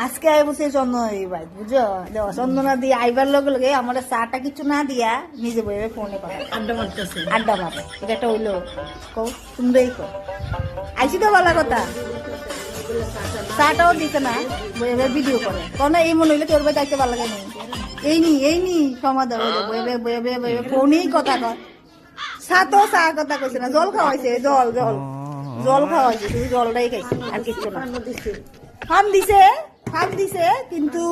আজকে আই বসে চন্দনা দি ভাই বুঝো চন্দনা দি আইবার লগে লগে আমার চাটা কিছু না দিয়া নিজে বইবে ফোনে কথা আড্ডা মারতেছে। আড্ডা মারে এটা একটা হইলো কও তোমরাই কো আইসি তো ভালো কথা চাটাও দিতে না বইবে ভিডিও করে কোন এই মনে হইলে তোর ভাই যাইতে ভালো লাগে এই নি সমাধান হইলো বইবে বইবে বইবে ফোনেই কথা কয় সাতো চা কথা কইছে না জল খাওয়াইছে জল খাওয়াইছে তুই জলটাই খাইছি আর কিচ্ছু না ফান দিছে কিন্তু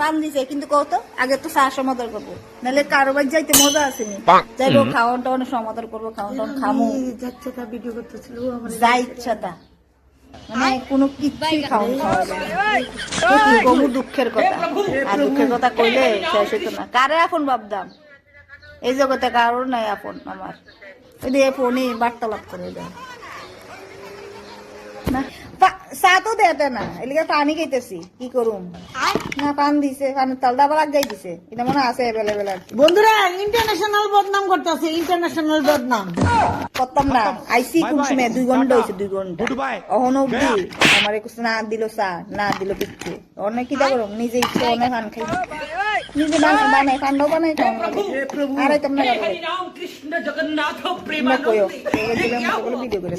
ফান দিছে কিন্তু কত আগে তো চা সমাধান করবো নাহলে কারোবার যাইতে মজা আসেনি যাইবো খাওয়ান টাওয়ান সমাধান করবো খাওয়ান টাওয়ান খামো যাচ্ছে তা ভিডিও করতেছিল যা ইচ্ছা তা মানে কোনো কিছুই খাওয়ান খাওয়া যায় বহু দুঃখের কথা আর দুঃখের কথা কইলে শেষ হইতো না কারে এখন ভাবদাম এই জগতে কারোর নাই আপন আমার ওই দিয়ে ফোনে বার্তালাপ করে দেয় না চা তো দেতে না এলিগে পানি খাইতেছি কি করুম না পান দিছে পানের তালটা আবার আগাই দিছে এটা মনে আছে অ্যাভেলেবেল আর কি বন্ধুরা ইন্টারন্যাশনাল বদনাম করতেছে ইন্টারন্যাশনাল বদনাম করতাম না আইসি কোন সময় 2 ঘন্টা হয়েছে 2 ঘন্টা অহন অব্দি আমার কিছু না দিল চা না দিল পিচ্ছে অনেক কি করুম নিজে ইচ্ছে অনেক খান খাই নিজে বানাই কান্ডও বানাই আর তোমরা কৃষ্ণ জগন্নাথ প্রেম কইও ভিডিও করে